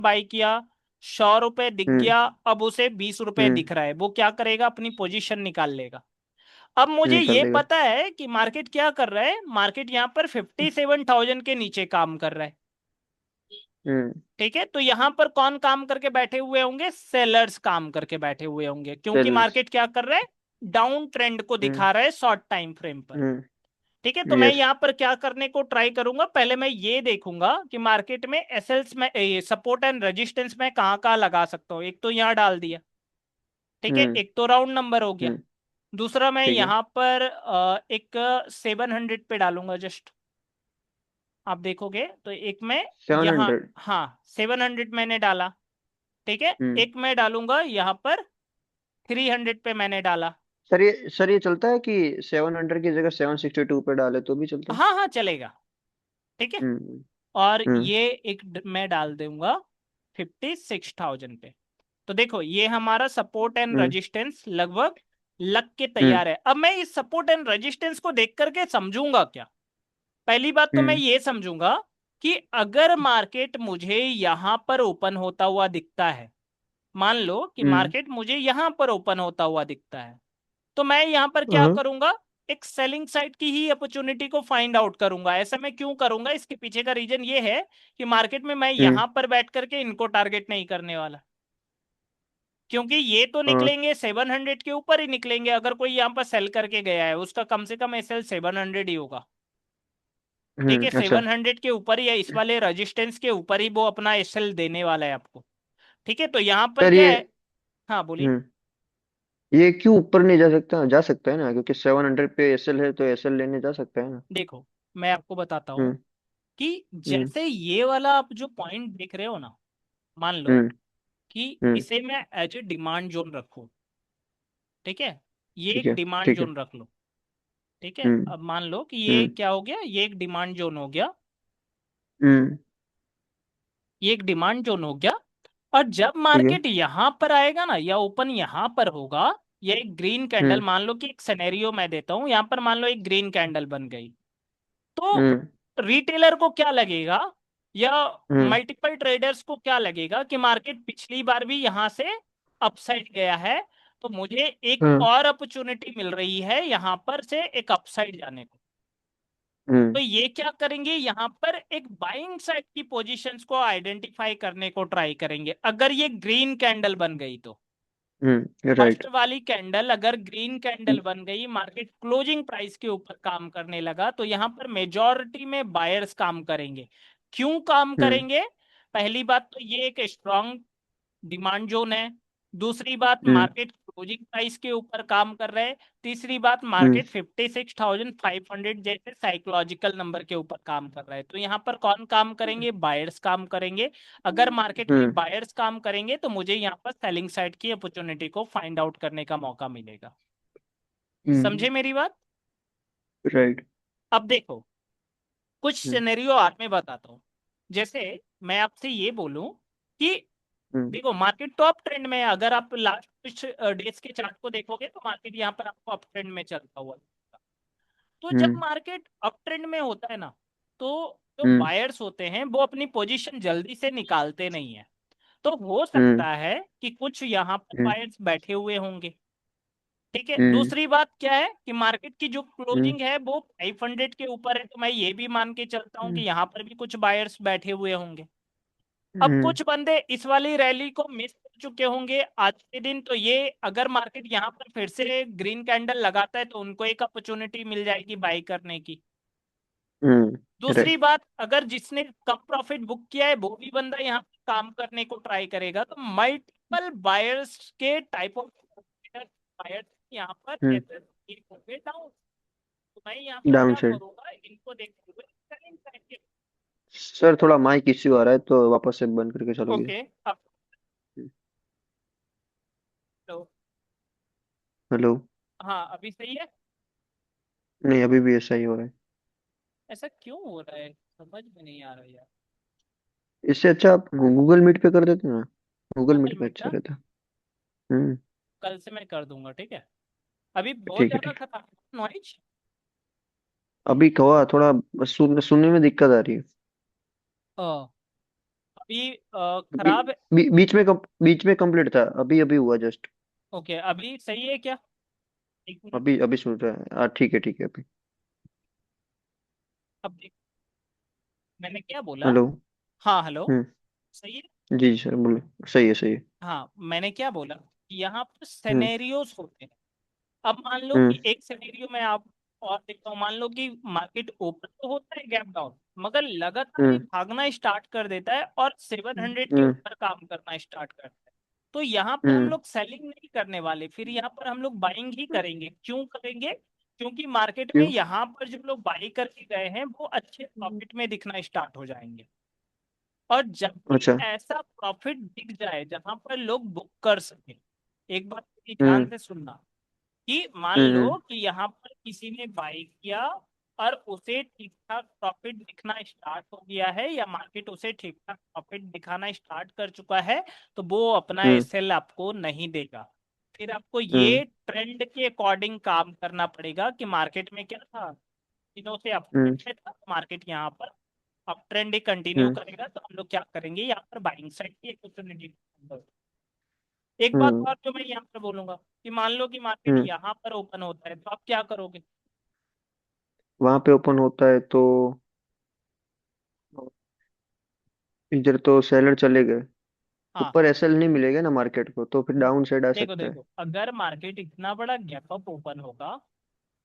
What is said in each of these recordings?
By किया, 100 रुपए दिख हम्म। गया, अब उसे 20 रुपए हम्म। दिख रहा है, वो क्या करेगा, अपनी पोजीशन निकाल लेगा। अब मुझे निकाल ये लेगा। पता है कि मार्केट क्या कर रहा है, मार्केट यहाँ पर 57,000 के नीचे काम कर रहा है। हम्म। ठीक है, तो यहां पर कौन काम करके बैठे हुए होंगे, सेलर्स काम करके बैठे हुए होंगे, क्योंकि सेल्स। मार्केट क्या कर रहा है, डाउन ट्रेंड को हम्म। दिखा रहा है शॉर्ट टाइम फ्रेम पर। ठीक है, तो मैं यस। यहां पर क्या करने को ट्राई करूंगा, पहले मैं ये देखूंगा कि मार्केट में एसएल्स में सपोर्ट एंड रेजिस्टेंस में कहाँ कहाँ लगा सकता हूँ। एक तो यहाँ डाल दिया, ठीक है, हम्म। एक तो राउंड नंबर हो गया। हम्म। दूसरा मैं ठीक है। यहाँ पर एक 700 पे डालूंगा जस्ट। आप देखोगे तो एक में सेवन यहाँ, हंड्रेड हाँ 700 मैंने डाला। ठीक है, हम्म। एक मैं डालूंगा यहाँ पर 300 पे मैंने डाला। सर ये चलता है कि 700 की जगह 762 पे डाले तो भी चलता है? हाँ हाँ चलेगा। ठीक है, हम्म। और हम्म। ये एक मैं डाल दूंगा 56,000 पे। तो देखो ये हमारा सपोर्ट एंड हम्म। रेजिस्टेंस लगभग लग के हम्म। तैयार है। अब मैं इस सपोर्ट एंड रेजिस्टेंस को देख करके समझूंगा क्या, पहली बात तो मैं हम्म। ये समझूंगा कि अगर मार्केट मुझे यहां पर ओपन होता हुआ दिखता है, मान लो कि हम्म। मार्केट मुझे यहां पर ओपन होता हुआ दिखता है, तो मैं यहां पर क्या हाँ। करूंगा, एक सेलिंग साइड की ही अपॉर्चुनिटी को फाइंड आउट करूंगा। ऐसा मैं क्यों करूंगा, इसके पीछे का रीजन ये है कि मार्केट में मैं हम्म। यहां पर बैठ करके इनको टारगेट नहीं करने वाला, क्योंकि ये तो हाँ। निकलेंगे 700 के ऊपर ही निकलेंगे। अगर कोई यहां पर सेल करके गया है, उसका कम से कम एसएल 700 ही होगा। ठीक है, अच्छा। 700 के ऊपर ही, या इस वाले रजिस्टेंस के ऊपर ही वो अपना एसएल देने वाला है आपको। ठीक है, तो यहां पर सर क्या ये है, हाँ बोलिए। हम्म ये क्यों ऊपर नहीं जा सकता? जा सकता है ना, क्योंकि 700 पे एसएल है तो एसएल लेने जा सकता है ना। देखो मैं आपको बताता हूँ हम्म। कि हम्म। जैसे ये वाला आप जो पॉइंट देख रहे हो ना, मान लो हम्म। कि हम्म। इसे मैं एज ए डिमांड जोन रखूं। ठीक है, ये ठीक एक है। डिमांड ठीक है। जोन रख लो। ठीक है, हम्म। अब मान लो कि ये हम्म। क्या हो गया, ये एक डिमांड जोन हो गया, हम्म। ये एक डिमांड जोन हो गया। और जब ठीक है। मार्केट यहां पर आएगा ना, या ओपन यहां पर होगा, ये एक ग्रीन कैंडल, हम्म। मान लो कि एक सिनेरियो मैं देता हूं, यहां पर मान लो एक ग्रीन कैंडल बन गई, तो हम्म। रिटेलर को क्या लगेगा, या हम्म। मल्टीपल ट्रेडर्स को क्या लगेगा कि मार्केट पिछली बार भी यहां से अपसाइड गया है, तो मुझे एक हाँ। और अपॉर्चुनिटी मिल रही है यहां पर से एक अपसाइड जाने को। तो हम्म। ये क्या करेंगे, यहां पर एक बाइंग साइड की पोजीशंस को आइडेंटिफाई करने को ट्राई करेंगे, अगर ये ग्रीन कैंडल बन गई तो। First right. वाली कैंडल अगर ग्रीन कैंडल बन गई, मार्केट क्लोजिंग प्राइस के ऊपर काम करने लगा, तो यहां पर मेजॉरिटी में बायर्स काम करेंगे। क्यों काम हम्म। करेंगे, पहली बात तो ये एक स्ट्रांग डिमांड जोन है। दूसरी बात, हम्म। मार्केट क्लोजिंग प्राइस के ऊपर काम कर रहे हैं। तीसरी बात, हम्म। मार्केट 56,500 जैसे साइकोलॉजिकल नंबर के ऊपर काम कर रहा है। तो यहाँ पर कौन काम करेंगे, बायर्स काम करेंगे। अगर मार्केट में हम्म। बायर्स काम करेंगे तो मुझे यहाँ पर सेलिंग साइड की अपॉर्चुनिटी को फाइंड आउट करने का मौका मिलेगा। हम्म। समझे मेरी बात। राइट। अब देखो कुछ हम्म। सिनेरियो आज मैं बताता हूँ। जैसे मैं आपसे ये बोलूं कि हम्म। देखो मार्केट तो अप ट्रेंड में है, अगर आप लास्ट कुछ डेज के चार्ट को देखोगे तो मार्केट यहाँ पर आपको अप ट्रेंड में चलता हुआ दिखेगा। तो जब हम्म। मार्केट अप ट्रेंड में होता है ना, तो जो हम्म। बायर्स होते हैं वो अपनी पोजीशन जल्दी से निकालते नहीं है। तो हो हम्म। सकता है कि कुछ यहाँ पर हम्म। बायर्स बैठे हुए होंगे। ठीक है, हम्म। दूसरी बात क्या है कि मार्केट की जो हम्म। क्लोजिंग है वो 500 के ऊपर है, तो मैं ये भी मान के चलता हूँ कि हम्म। यहाँ पर भी कुछ बायर्स बैठे हुए होंगे। अब हम्म। कुछ बंदे इस वाली रैली को मिस कर चुके होंगे आज के दिन, तो ये अगर मार्केट यहाँ पर फिर से ग्रीन कैंडल लगाता है तो उनको एक अपॉर्चुनिटी मिल जाएगी बाई करने की। दूसरी राइट। बात, अगर जिसने कम प्रॉफिट बुक किया है वो भी बंदा यहाँ पर काम करने को ट्राई करेगा, तो मल्टीपल बायर्स के टाइप ऑफ बायर्स यहाँ पर हम्म। ऐसे होंगे डाउन। तो मैं यहाँ पर डाउन क्या साइड। करूंगा, इनको देखते हुए selling side के- सर थोड़ा माइक इश्यू आ रहा है तो वापस से बंद करके चलोगे? ओके, अब तो हेलो। हाँ अभी सही है। नहीं, अभी भी ऐसा ही हो रहा है। ऐसा क्यों हो रहा है, समझ में नहीं आ रहा यार। इससे अच्छा आप गूगल मीट पे कर देते ना। गूगल गूगल मीट पे मीट अच्छा ना, रहता। हम्म। कल से मैं कर दूंगा, ठीक है। अभी बहुत ठीक है। ज्यादा ठीक है। खतरनाक नॉइज। अभी कहा थोड़ा, सुनने में दिक्कत आ रही है। अभी अभी बी, खराब है। बीच में कंप्लीट था, अभी अभी हुआ जस्ट। ओके, अभी सही है क्या? एक मिनट। अभी अभी सुन रहा है, हाँ ठीक है अभी। अब देख, मैंने क्या बोला? हेलो। हाँ, हेलो। हम्म। सही है। जी जी सर बोलो। सही है सही है। हाँ, मैंने क्या बोला कि यहाँ पर हम्म सिनेरियोस होते हैं। अब मान लो हम्म कि एक सिनेरियो में आप और देखता हूँ, मान लो कि मार्केट ओपन तो होता है गैप डाउन, मगर लगातार ही हम्म भागना स्टार्ट कर देता है और 700 के हम्म ऊपर काम करना स्टार्ट करता है। तो यहाँ पर हम हम्म लोग सेलिंग नहीं करने वाले, फिर यहाँ पर हम लोग बाइंग ही करेंगे। क्यों करेंगे? क्योंकि मार्केट में क्यों? यहाँ पर जो लोग बाई करके गए हैं वो अच्छे प्रॉफिट में दिखना स्टार्ट हो जाएंगे। और जब भी अच्छा। ऐसा प्रॉफिट दिख जाए जहां पर लोग बुक कर सके, एक बात मेरी ध्यान हम्म से सुनना, कि मान हम्म लो कि यहाँ पर किसी ने बाई किया और उसे ठीक ठाक प्रॉफिट दिखना स्टार्ट हो गया है, या मार्केट उसे ठीक ठाक प्रॉफिट दिखाना स्टार्ट कर चुका है, तो वो अपना हम्म एसएल आपको नहीं देगा। फिर आपको हम्म ये ट्रेंड के अकॉर्डिंग काम करना पड़ेगा कि मार्केट में क्या था, दिनों से हम्म अपट्रेंड था, मार्केट यहाँ पर अब ट्रेंड कंटिन्यू हम्म करेगा, तो हम लोग क्या करेंगे, यहाँ पर बाइंग साइड की अपॉर्चुनिटी। एक बात हम्म और जो मैं यहाँ पर बोलूंगा, कि मान लो कि मार्केट हम्म यहाँ पर ओपन होता है, तो आप क्या करोगे? वहां पे ओपन होता है तो इधर तो सेलर चले गए, हाँ, ऊपर एसएल नहीं मिलेगा ना मार्केट को, तो फिर डाउन साइड आ देखो सकता है। देखो, अगर मार्केट इतना बड़ा गैप अप ओपन होगा,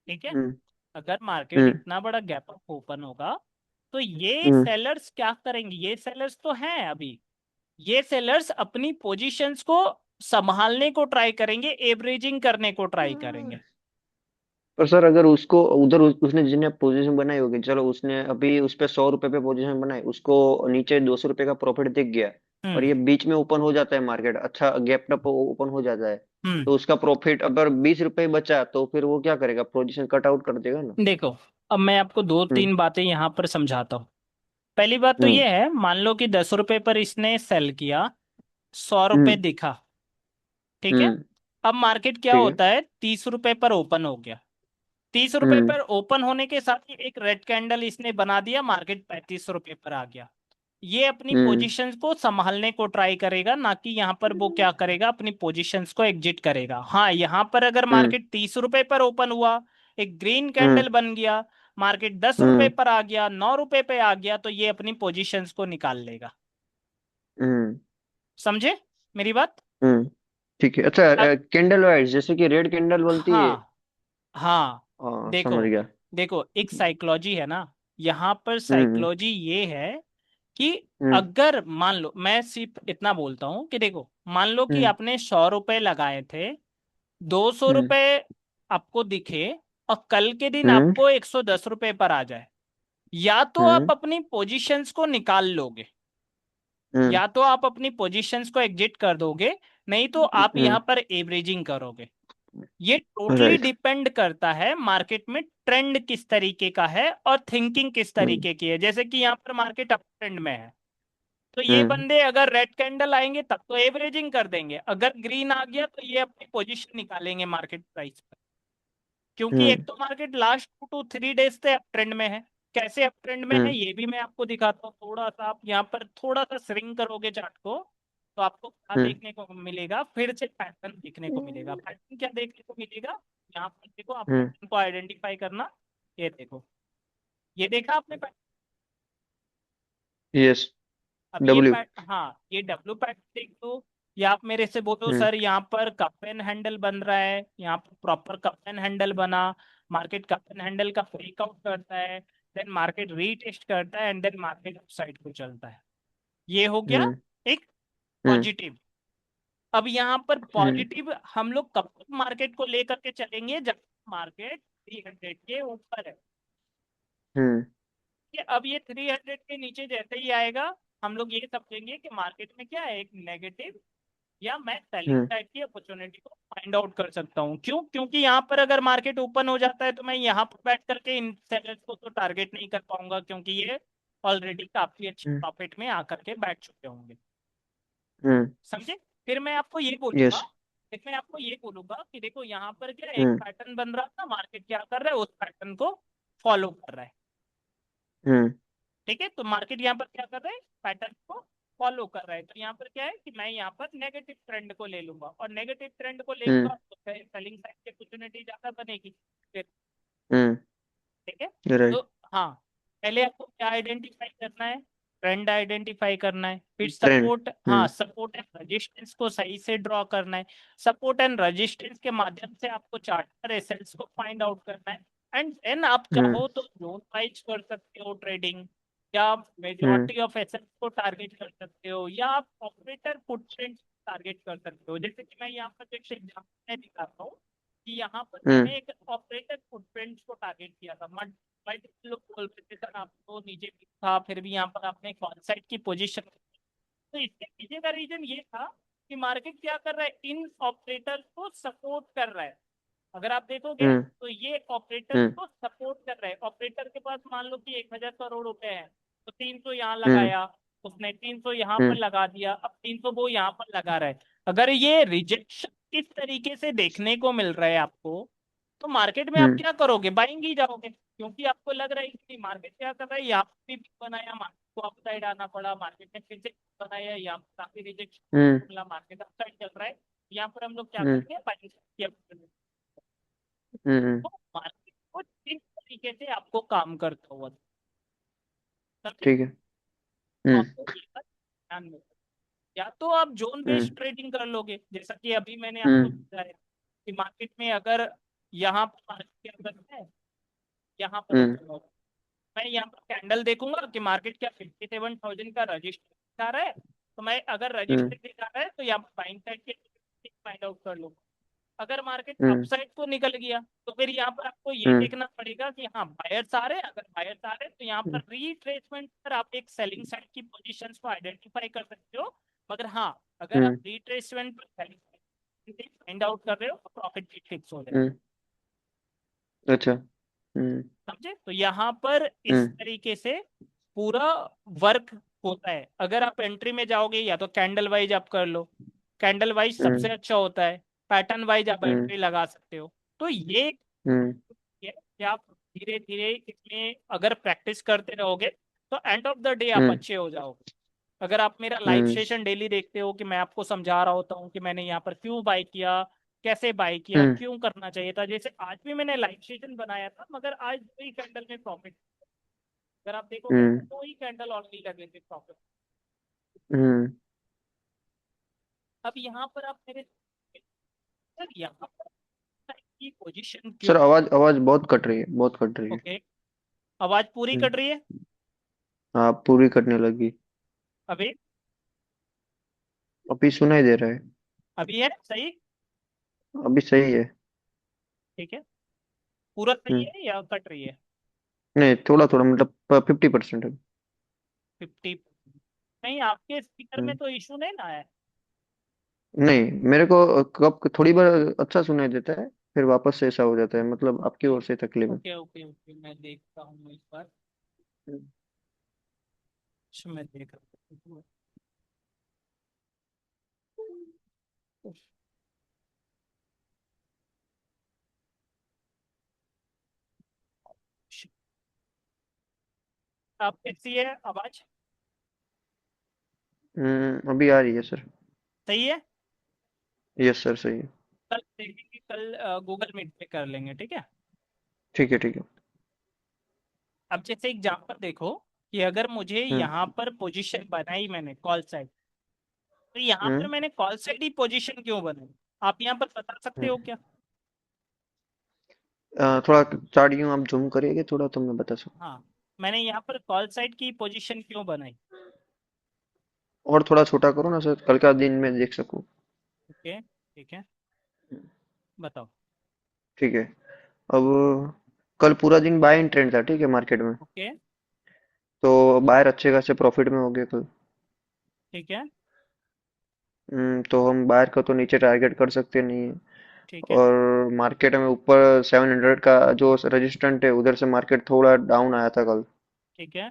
ठीक है, हम्म अगर मार्केट हम्म इतना बड़ा गैप अप ओपन होगा, तो ये हम्म सेलर्स क्या करेंगे? ये सेलर्स तो हैं अभी, ये सेलर्स अपनी पोजीशंस को संभालने को ट्राई करेंगे, एवरेजिंग करने को ट्राई करेंगे। पर सर अगर उसको उधर उसने जिन्हें पोजीशन बनाई होगी, चलो उसने अभी उस पे 100 रुपए पे पोजीशन बनाई, उसको नीचे 200 रुपए का प्रॉफिट दिख गया, और हम्म। ये बीच में ओपन हो जाता है मार्केट, अच्छा गैप अप ओपन हो जाता है, हम्म। तो उसका प्रॉफिट अगर 20 रुपए बचा तो फिर वो क्या करेगा, पोजीशन कट आउट कर देगा ना। देखो, अब मैं आपको दो हम्म तीन बातें यहाँ पर समझाता हूँ। पहली बात तो हम्म ये है, मान लो कि 10 रुपए पर इसने सेल किया, 100 रुपए हम्म दिखा, ठीक है। हम्म अब मार्केट क्या ठीक है। होता है, 30 रुपए पर ओपन हो गया। 30 रुपए हम्म पर ओपन होने के साथ ही एक रेड कैंडल इसने बना दिया, मार्केट 35 रुपए पर आ गया। ये अपनी हम्म पोजीशंस को संभालने को ट्राई करेगा, ना कि यहाँ पर वो क्या करेगा, अपनी पोजीशंस को एग्जिट करेगा। हाँ, यहाँ पर अगर हम्म मार्केट 30 रुपए पर ओपन हुआ, एक ग्रीन हम्म कैंडल बन गया, मार्केट 10 रुपए हम्म पर आ गया, 9 रुपए पे आ गया, तो ये अपनी पोजीशंस को निकाल लेगा। हम्म समझे मेरी बात? हम्म ठीक है। अच्छा, अब कैंडल वाइज जैसे कि रेड कैंडल बोलती है। हाँ, हाँ, देखो समझ गया। देखो, एक साइकोलॉजी है ना, यहाँ पर हम्म साइकोलॉजी ये है कि हम्म अगर मान लो, मैं सिर्फ इतना बोलता हूँ कि देखो, मान लो कि हम्म आपने 100 रुपए लगाए थे, 200 रुपए आपको दिखे, और कल के दिन हम्म आपको 110 रुपए पर आ जाए, या तो आप हम्म अपनी पोजीशंस को निकाल लोगे, हम्म या तो आप अपनी पोजीशंस को एग्जिट कर दोगे, नहीं तो आप हम्म यहाँ पर एवरेजिंग करोगे। ये टोटली राइट। डिपेंड करता है मार्केट में ट्रेंड किस तरीके का है और थिंकिंग किस हम्म तरीके की है। जैसे कि यहाँ पर मार्केट अप ट्रेंड में है, तो ये हम्म बंदे अगर रेड कैंडल आएंगे तब तो एवरेजिंग कर देंगे, अगर ग्रीन आ गया तो ये अपनी पोजीशन निकालेंगे मार्केट प्राइस पर। क्योंकि एक हम्म तो मार्केट लास्ट 2 to 3 डेज से अप ट्रेंड में है। कैसे अप ट्रेंड में है हम्म ये भी मैं आपको दिखाता हूँ। थोड़ा सा आप यहाँ पर थोड़ा सा स्विंग करोगे चार्ट को, तो आपको क्या हम्म देखने को मिलेगा, फिर से पैटर्न देखने को मिलेगा। पैटर्न क्या देखने को मिलेगा, यहाँ पर देखो, आप हम्म पैटर्न को आइडेंटिफाई करना। ये देखो, ये देखा आपने पैटर्न? यस। अब ये डब्ल्यू। हाँ, ये डब्ल्यू पैटर्न देख लो, या आप मेरे से बोलो हम्म सर यहाँ पर कप एंड हैंडल बन रहा है, यहाँ पर प्रॉपर कप एंड हैंडल बना, मार्केट कप एंड हैंडल का ब्रेकआउट करता है, देन मार्केट रीटेस्ट करता है, एंड देन मार्केट साइड को चलता है। ये हो गया हम्म एक हम्म पॉजिटिव। अब यहाँ पर हम्म पॉजिटिव हम लोग कब तक मार्केट को लेकर के चलेंगे, जब मार्केट 300 के ऊपर है। हम्म कि अब ये 300 के नीचे जैसे ही आएगा, हम लोग ये समझेंगे कि मार्केट में क्या है, एक नेगेटिव, या मैं सेलिंग हम्म साइड की अपॉर्चुनिटी को फाइंड आउट कर सकता हूँ। क्यों? क्योंकि यहाँ पर अगर मार्केट ओपन हो जाता है तो मैं यहाँ पर बैठ करके इन सेलर्स को तो टारगेट नहीं कर पाऊंगा, क्योंकि ये ऑलरेडी काफी अच्छे प्रॉफिट में आकर के बैठ चुके होंगे। हम्म समझे? फिर मैं आपको ये यस। बोलूंगा, फिर मैं आपको ये बोलूंगा कि देखो यहाँ पर क्या एक हम्म पैटर्न बन रहा था, मार्केट क्या कर रहा है, उस पैटर्न को फॉलो कर रहा है। हम्म ठीक है, तो मार्केट यहाँ पर क्या कर रहा है, पैटर्न को फॉलो कर रहा है, तो यहाँ पर क्या है कि मैं यहाँ पर नेगेटिव ट्रेंड को ले लूंगा, और नेगेटिव ट्रेंड को हम्म। लेऊंगा तो सेलिंग साइड की अपॉर्चुनिटी ज्यादा बनेगी फिर। हम्म। ठीक है। तो राइट। हाँ, पहले आपको क्या आइडेंटिफाई करना है? ट्रेंड आइडेंटिफाई करना है, फिर ट्रेंड। सपोर्ट, हाँ हम्म। सपोर्ट एंड रेजिस्टेंस को सही से ड्रॉ करना है। सपोर्ट एंड रेजिस्टेंस के माध्यम से आपको चार्टर एसेट्स को फाइंड आउट करना है। एंड देन आप हम्म। चाहो तो जोन वाइज कर सकते हो ट्रेडिंग, या हम्म। मेजॉरिटी ऑफ एसेट्स को टारगेट कर सकते हो, या आप ऑपरेटर फुटप्रिंट टारगेट कर सकते हो। जैसे कि मैं यहाँ पर एक एग्जाम्पल में दिखाता हूँ कि यहाँ पर हम्म। मैंने एक ऑपरेटर फुटप्रिंट को टारगेट किया था। मल्टीपल लोग बोल रहे थे सर आपको नीचे भी था, फिर भी यहाँ पर आपने कॉल साइड की पोजीशन। तो इसके पीछे का रीजन ये था कि मार्केट क्या कर रहा है, इन ऑपरेटर को सपोर्ट कर रहा है। अगर आप देखोगे हम्म। तो ये ऑपरेटर हम्म। को सपोर्ट कर रहा है। ऑपरेटर के पास मान लो कि 1,000 करोड़ रुपए है, तो 300 यहाँ हम्म। लगाया, उसने 300 यहाँ पर हम्म। लगा दिया, अब 300 वो यहाँ पर लगा रहा है। अगर ये रिजेक्शन इस तरीके से देखने को मिल रहा है आपको, तो मार्केट में आप हम्म। क्या करोगे? बाइंग ही जाओगे, क्योंकि आपको लग रहा है कि मार्केट क्या कर रहा है, यहाँ पे भी बनाया, मार्केट को अपसाइड आना पड़ा, मार्केट ने फिर से बनाया, यहाँ पर काफी हम्म। रिजेक्शन, मार्केट अपसाइड चल रहा है। यहाँ पर हम लोग क्या हम्म। करेंगे, बाइंग। हम्म। तो मार्केट को इस तरीके से आपको काम करता हुआ समझे? ठीक है। तो हम्म। आपको ये बात ध्यान में, या तो आप जोन हम्म। बेस्ड ट्रेडिंग कर लोगे, जैसा कि अभी मैंने आपको हम्म। बताया कि मार्केट में अगर यहाँ पर मार्केट क्या करता है, यहाँ पर हम्म। रुको, मैं यहाँ पर कैंडल देखूंगा कि मार्केट क्या 57,000 का रजिस्टर दिखा रहा है, तो मैं अगर हम्म। रजिस्टर दिखा रहा है तो यहाँ पर बाइंग साइड के फाइंड आउट कर लूंगा। अगर मार्केट हम्म। अपसाइड को निकल गया तो फिर यहाँ पर आपको ये हम्म। देखना पड़ेगा कि हाँ बायर्स आ रहे हैं। अगर बायर्स आ रहे हैं तो यहाँ पर हम्म। रीट्रेसमेंट पर आप एक सेलिंग साइड की पोजीशंस को आइडेंटिफाई कर सकते हो। मगर हाँ, अगर आप हम्म। रीट्रेसमेंट पर सेलिंग फाइंड आउट कर रहे हो तो प्रॉफिट भी फिक्स हो जाएगा। हम्म। अच्छा। हम्म। समझे? तो यहाँ पर इस हम्म। तरीके से पूरा वर्क होता है। अगर आप एंट्री में जाओगे या तो कैंडल वाइज आप कर लो, कैंडल वाइज सबसे हम्म। अच्छा होता है। पैटर्न वाइज आप हम्म। एंट्री लगा सकते हो। तो ये हम्म। कि आप धीरे धीरे इसमें अगर प्रैक्टिस करते रहोगे तो एंड ऑफ द डे आप हम्म। अच्छे हो जाओगे। अगर आप मेरा लाइव हम्म। सेशन डेली देखते हो कि मैं आपको समझा रहा होता हूँ कि मैंने यहाँ पर क्यों बाय किया, कैसे बाय किया, हम्म। क्यों करना चाहिए था। जैसे आज भी मैंने लाइव सेशन बनाया था, मगर आज दो ही कैंडल में प्रॉफिट। अगर आप देखोगे हम्म। तो दो ही कैंडल ऑलरेडी लगे थे प्रॉफिट। हम्म। अब यहाँ पर आप मेरे सर यहाँ पर की पोजीशन क्यों? सर, आवाज आवाज बहुत कट रही है, बहुत कट रही है। ओके, आवाज पूरी हम्म। कट रही है हाँ, पूरी कटने लगी। अभी? अभी सुनाई दे रहा है। अभी है सही? अभी सही है। ठीक है, पूरा सही हम्म। है या कट रही है? नहीं, थोड़ा थोड़ा, मतलब 50% है। 50? नहीं, आपके स्पीकर में हम्म। तो इशू नहीं ना है? नहीं, मेरे को कब थोड़ी बार अच्छा सुनाई देता है, फिर वापस से ऐसा हो जाता है, मतलब आपकी ओर से तकलीफ है। ओके ओके ओके, मैं देखता हूँ इस बार। हम्म। अच्छा, मैं देख रहा हूँ। आप कैसी है आवाज? अभी आ रही है सर। सही है? यस सर, सही है। कल देखेंगे, कल गूगल मीट पे कर लेंगे, ठीक है। ठीक है, ठीक है। अब जैसे एग्जांपल देखो कि अगर मुझे हम्म। यहाँ पर पोजीशन बनाई मैंने कॉल साइड, तो यहाँ पर हम्म। मैंने कॉल साइड ही पोजीशन क्यों बनाई, आप यहाँ पर बता सकते हो हम्म। क्या? थोड़ा चार्ट यूं आप जूम करिएगा थोड़ा, तो मैं बता सकूँ। हाँ, मैंने यहाँ पर कॉल साइड की पोजीशन क्यों बनाई? और थोड़ा छोटा करो ना सर, कल का दिन मैं देख सकूँ। ओके, ठीक है, बताओ। ठीक है। अब कल पूरा दिन बाय इन ट्रेंड था, ठीक है, मार्केट में। ओके, तो बायर अच्छे खासे प्रॉफिट में हो गए कल। ठीक है, तो हम बायर का तो नीचे टारगेट कर सकते नहीं है। ठीक है, और मार्केट में ऊपर 700 का जो रेजिस्टेंट है, उधर से मार्केट थोड़ा डाउन आया था कल। ठीक है,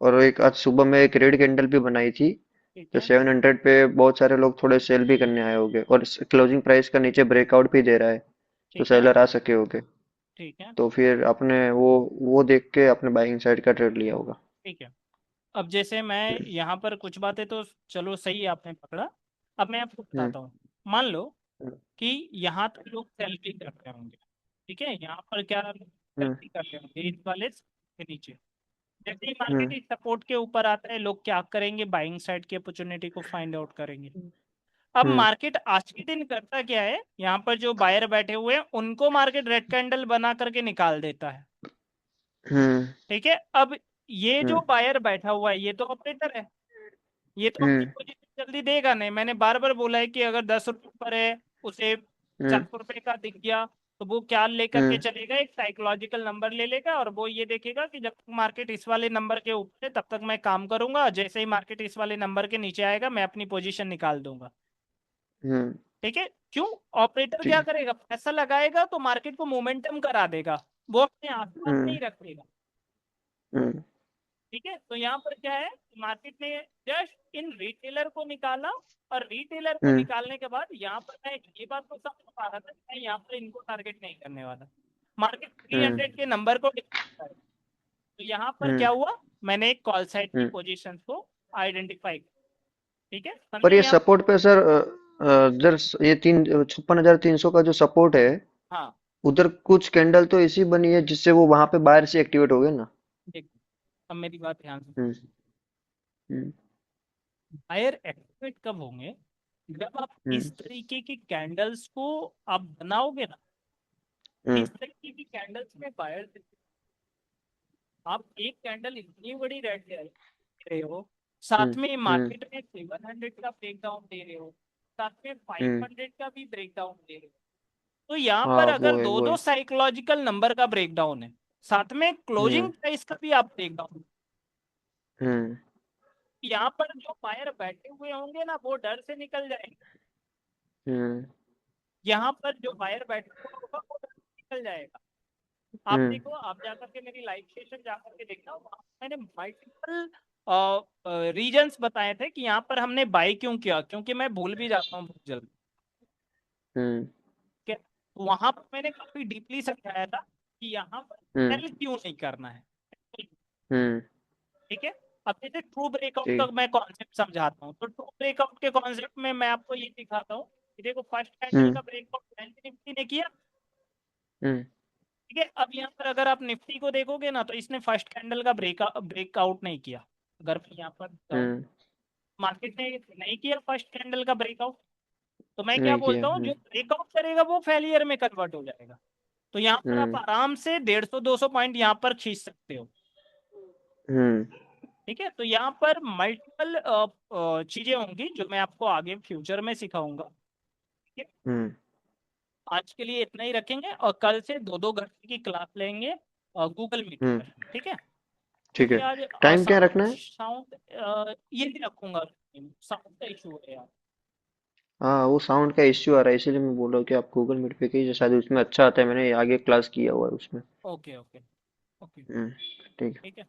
और एक आज सुबह में एक रेड कैंडल भी बनाई थी। ठीक तो है, 700 पे बहुत सारे लोग थोड़े सेल भी करने आए होंगे, और क्लोजिंग प्राइस का नीचे ब्रेकआउट भी दे रहा है। तो ठीक है, सेलर आ सके होंगे। ठीक है, तो फिर आपने वो देख के अपने बाइंग साइड का ट्रेड लिया होगा। ठीक है। अब जैसे मैं हम्म। यहाँ पर कुछ बातें तो चलो सही आपने पकड़ा। अब मैं आपको हम्म। बताता हूँ। मान लो हम्म। कि यहाँ तक लोग सेल्फी कर रहे होंगे, ठीक है, यहाँ पर क्या हम्म। सेल्फी कर रहे होंगे इस वाले के नीचे। जैसे ही मार्केट हम्म। इस सपोर्ट के ऊपर आता है, लोग क्या करेंगे, बाइंग साइड की अपॉर्चुनिटी को फाइंड आउट करेंगे। अब हम्म। मार्केट आज के दिन करता क्या है, यहाँ पर जो बायर बैठे हुए हैं उनको मार्केट रेड कैंडल बना करके निकाल देता है। हम्म। ठीक है, अब ये जो हम्म। बायर बैठा हुआ है ये तो ऑपरेटर है, ये तो अपनी हम्म। पोजीशन जल्दी देगा नहीं। मैंने बार बार बोला है कि अगर 10 रुपये पर है, उसे हम्म। 400 रुपये का दिख गया, तो वो क्या लेकर के हम्म। चलेगा, एक साइकोलॉजिकल नंबर ले लेगा और वो ये देखेगा कि जब तक मार्केट इस वाले नंबर के ऊपर है तब तक मैं काम करूंगा, जैसे ही मार्केट इस वाले नंबर के नीचे आएगा मैं अपनी पोजीशन निकाल दूंगा। हम्म। ठीक है, क्यों? ऑपरेटर ठीक क्या है। करेगा, पैसा लगाएगा तो मार्केट को मोमेंटम करा देगा, वो अपने आसपास हम्म। नहीं रखेगा। हम्म। ठीक है, तो यहाँ पर क्या है, मार्केट ने जस्ट इन रिटेलर को निकाला, और रिटेलर को हम्म। निकालने के बाद यहाँ पर मैं ये बात तो समझ पा रहा था कि मैं यहाँ पर इनको टारगेट नहीं करने वाला। मार्केट थ्री हम्म। हंड्रेड के नंबर को declare करे। तो यहाँ पर हम्म। क्या हुआ, मैंने एक कॉल साइड की हम्म। पोजीशन को आइडेंटिफाई किया। ठीक है, पर समझे ये यहाँ पर? सपोर्ट पे सर, इधर ये 56,300 का जो सपोर्ट है, हाँ, उधर कुछ कैंडल तो ऐसी बनी है जिससे वो वहां पे बाहर से एक्टिवेट हो गए ना। देखो, अब मेरी बात ध्यान से हम्म। सुनो। हम्म। बायर एक्टिवेट कब होंगे, जब आप हम्म। इस तरीके की कैंडल्स को आप बनाओगे ना, हम्म। इस तरीके की कैंडल्स में बायर, आप एक कैंडल इतनी बड़ी रेड दे रहे हो, साथ हम्म। में हम्म। मार्केट में 700 का ब्रेक डाउन दे रहे हो, साथ में फाइव हम्म। हंड्रेड का भी ब्रेक डाउन दे रहे हो, तो यहाँ हाँ, पर वो अगर है, दो वो दो है। साइकोलॉजिकल नंबर का ब्रेक डाउन है, साथ में हम्म। क्लोजिंग प्राइस का भी आप ब्रेक डाउन, हम्म। यहाँ पर जो बायर बैठे हुए होंगे ना वो डर से निकल जाएंगे। हम्म। यहाँ पर जो बायर बैठा हुआ होगा वो डर से निकल जाएगा। आप हम्म। देखो, आप जाकर के मेरी लाइव सेशन जाकर के देखना, वहाँ मैंने मल्टीपल रीजंस बताए थे कि यहाँ पर हमने बाई क्यों किया, क्योंकि मैं भूल भी जाता हूँ बहुत जल्दी। हम्म। ठीक है, वहां पर मैंने काफी डीपली समझाया था कि यहाँ पर हम्म। सेल क्यों नहीं करना है। हम्म। ठीक है, अब जैसे ट्रू ब्रेकआउट का ठीक। मैं कॉन्सेप्ट समझाता हूँ, तो ट्रू ब्रेकआउट के कॉन्सेप्ट में मैं आपको ये दिखाता हूँ कि देखो फर्स्ट कैंडल हम्म। का ब्रेकआउट बैंक निफ्टी ने किया। हम्म। ठीक है, अब यहाँ पर अगर आप निफ्टी को देखोगे ना तो इसने फर्स्ट कैंडल का ब्रेकआउट नहीं किया। अगर मैं यहाँ पर जाऊँ, हम्म। मार्केट ने नहीं किया फर्स्ट कैंडल का ब्रेकआउट, तो मैं क्या नहीं किया। बोलता हूँ, हम्म। जो ब्रेकआउट करेगा वो फेलियर में कन्वर्ट हो जाएगा। तो यहाँ पर आप हम्म। आराम से 150-200 पॉइंट यहाँ पर खींच सकते हो। हम्म। ठीक है, तो यहाँ पर मल्टीपल चीजें होंगी जो मैं आपको आगे फ्यूचर में सिखाऊंगा। ठीक है, हम्म। आज के लिए इतना ही रखेंगे और कल से 2-2 घंटे की क्लास लेंगे गूगल मीट हम्म। पर। ठीक है, ठीक क्योंकि है। आज टाइम क्या साउंड रखना है? साउंड ये भी रखूंगा, साउंड का इशू है यार। हाँ, वो साउंड का इश्यू आ रहा है, इसीलिए मैं बोल रहा हूँ कि आप गूगल मीट पे कीजिए, शायद उसमें अच्छा आता है, मैंने आगे क्लास किया हुआ है उसमें। Okay okay okay. हम्म। ठीक है। ठीक है।